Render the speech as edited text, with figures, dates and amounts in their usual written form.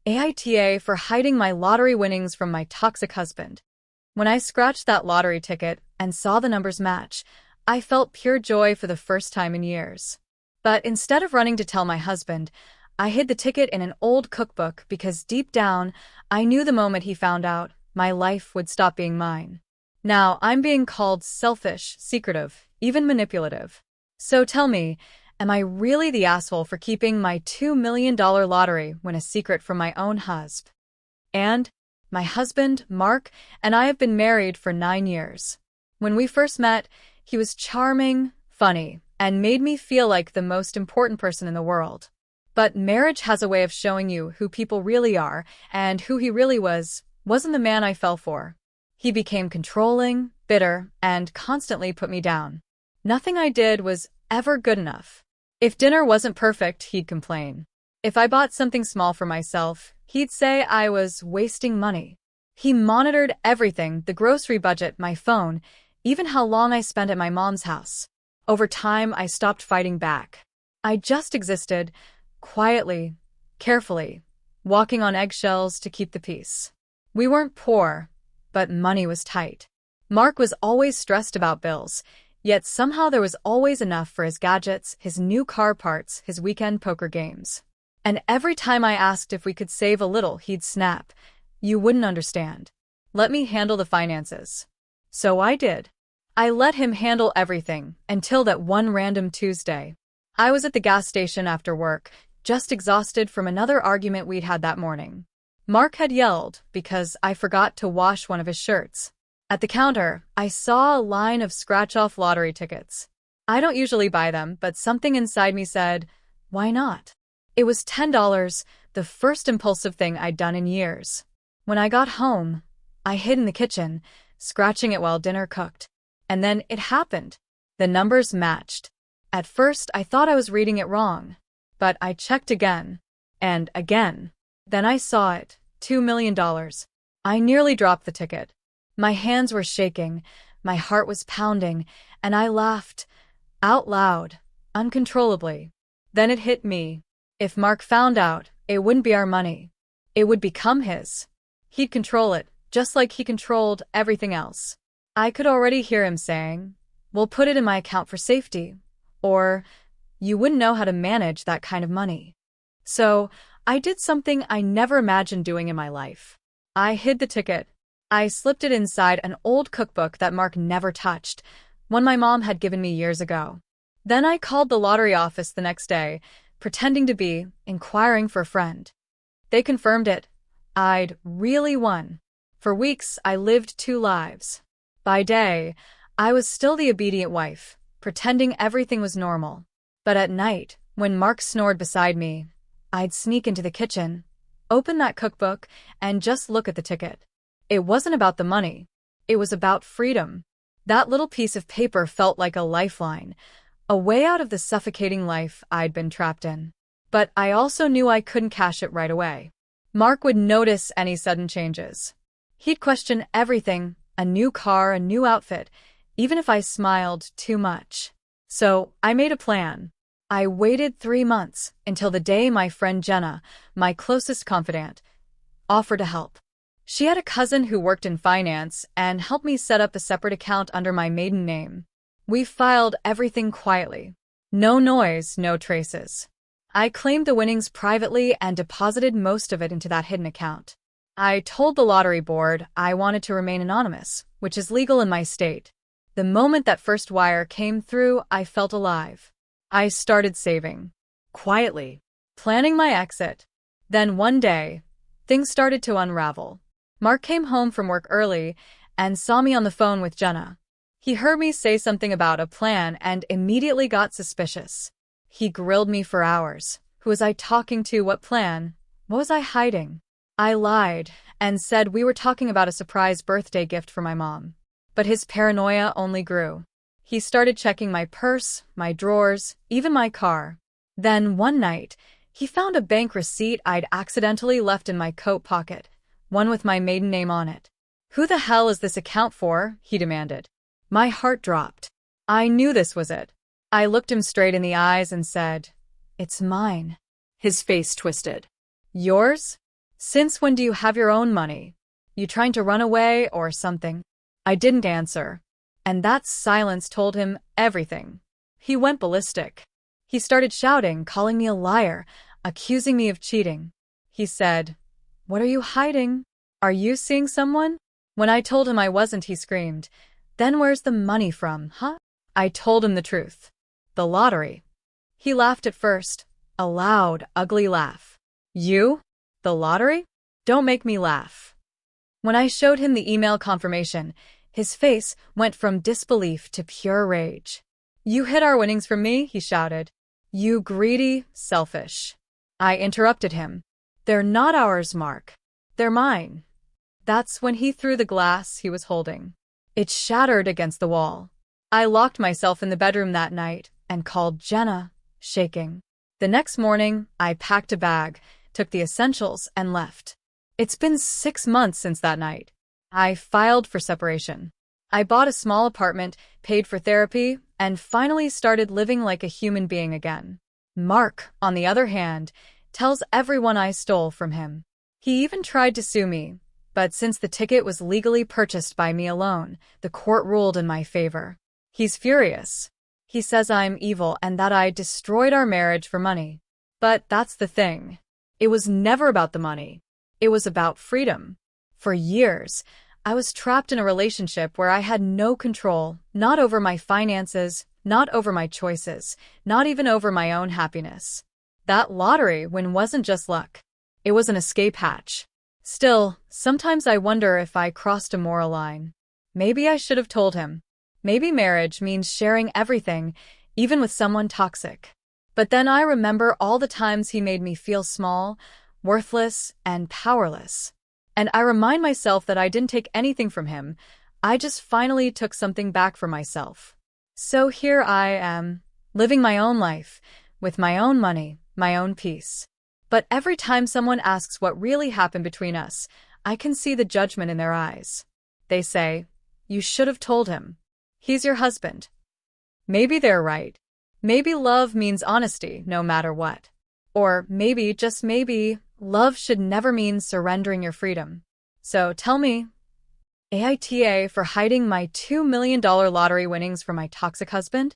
AITA for hiding my lottery winnings from my toxic husband. When I scratched that lottery ticket and saw the numbers match, I felt pure joy for the first time in years. But instead of running to tell my husband, I hid the ticket in an old cookbook because deep down, I knew the moment he found out, my life would stop being mine. Now I'm being called selfish, secretive, even manipulative. So tell me, am I really the asshole for keeping my $2 million lottery win a secret from my own husband? And my husband, Mark, and I have been married for 9 years. When we first met, he was charming, funny, and made me feel like the most important person in the world. But marriage has a way of showing you who people really are, and who he really wasn't the man I fell for. He became controlling, bitter, and constantly put me down. Nothing I did was ever good enough. If dinner wasn't perfect, he'd complain. If I bought something small for myself, he'd say I was wasting money. He monitored everything, the grocery budget, my phone, even how long I spent at my mom's house. Over time, I stopped fighting back. I just existed, quietly, carefully, walking on eggshells to keep the peace. We weren't poor, but money was tight. Mark was always stressed about bills, yet somehow there was always enough for his gadgets, his new car parts, his weekend poker games. And every time I asked if we could save a little, he'd snap, "You wouldn't understand. Let me handle the finances." So I did. I let him handle everything until that one random Tuesday. I was at the gas station after work, just exhausted from another argument we'd had that morning. Mark had yelled because I forgot to wash one of his shirts. At the counter, I saw a line of scratch-off lottery tickets. I don't usually buy them, but something inside me said, why not? It was $10, the first impulsive thing I'd done in years. When I got home, I hid in the kitchen, scratching it while dinner cooked. And then it happened. The numbers matched. At first, I thought I was reading it wrong. But I checked again. And again. Then I saw it, $2 million. I nearly dropped the ticket. My hands were shaking, my heart was pounding, and I laughed, out loud, uncontrollably. Then it hit me. If Mark found out, it wouldn't be our money. It would become his. He'd control it, just like he controlled everything else. I could already hear him saying, "We'll put it in my account for safety," or, "You wouldn't know how to manage that kind of money." So, I did something I never imagined doing in my life. I hid the ticket. I slipped it inside an old cookbook that Mark never touched, one my mom had given me years ago. Then I called the lottery office the next day, pretending to be inquiring for a friend. They confirmed it. I'd really won. For weeks, I lived 2 lives. By day, I was still the obedient wife, pretending everything was normal. But at night, when Mark snored beside me, I'd sneak into the kitchen, open that cookbook, and just look at the ticket. It wasn't about the money. It was about freedom. That little piece of paper felt like a lifeline, a way out of the suffocating life I'd been trapped in. But I also knew I couldn't cash it right away. Mark would notice any sudden changes. He'd question everything, a new car, a new outfit, even if I smiled too much. So I made a plan. I waited 3 months until the day my friend Jenna, my closest confidant, offered to help. She had a cousin who worked in finance and helped me set up a separate account under my maiden name. We filed everything quietly. No noise, no traces. I claimed the winnings privately and deposited most of it into that hidden account. I told the lottery board I wanted to remain anonymous, which is legal in my state. The moment that first wire came through, I felt alive. I started saving. Quietly. Planning my exit. Then one day, things started to unravel. Mark came home from work early and saw me on the phone with Jenna. He heard me say something about a plan and immediately got suspicious. He grilled me for hours. Who was I talking to? What plan? What was I hiding? I lied and said we were talking about a surprise birthday gift for my mom. But his paranoia only grew. He started checking my purse, my drawers, even my car. Then one night, he found a bank receipt I'd accidentally left in my coat pocket, one with my maiden name on it. "Who the hell is this account for?" he demanded. My heart dropped. I knew this was it. I looked him straight in the eyes and said, "It's mine." His face twisted. "Yours?" Since when do you have your own money? You trying to run away or something? I didn't answer. And that silence told him everything. He went ballistic. He started shouting, calling me a liar, accusing me of cheating. He said, "What are you hiding? Are you seeing someone?" When I told him I wasn't, he screamed, "Then where's the money from, huh?" I told him the truth. The lottery. He laughed at first, a loud, ugly laugh. You? The lottery? Don't make me laugh. When I showed him the email confirmation, his face went from disbelief to pure rage. "You hid our winnings from me," he shouted. "You greedy, selfish." I interrupted him. "They're not ours, Mark. They're mine." That's when he threw the glass he was holding. It shattered against the wall. I locked myself in the bedroom that night and called Jenna, shaking. The next morning, I packed a bag, took the essentials, and left. It's been 6 months since that night. I filed for separation. I bought a small apartment, paid for therapy, and finally started living like a human being again. Mark, on the other hand, tells everyone I stole from him. He even tried to sue me, but since the ticket was legally purchased by me alone, the court ruled in my favor. He's furious. He says I'm evil and that I destroyed our marriage for money. But that's the thing. It was never about the money. It was about freedom. For years, I was trapped in a relationship where I had no control, not over my finances, not over my choices, not even over my own happiness. That lottery win wasn't just luck. It was an escape hatch. Still, sometimes I wonder if I crossed a moral line. Maybe I should have told him. Maybe marriage means sharing everything, even with someone toxic. But then I remember all the times he made me feel small, worthless, and powerless. And I remind myself that I didn't take anything from him. I just finally took something back for myself. So here I am, living my own life, with my own money, my own peace. But every time someone asks what really happened between us, I can see the judgment in their eyes. They say, "You should have told him. He's your husband." Maybe they're right. Maybe love means honesty, no matter what. Or maybe, just maybe, love should never mean surrendering your freedom. So tell me, AITA for hiding my $2 million lottery winnings from my toxic husband?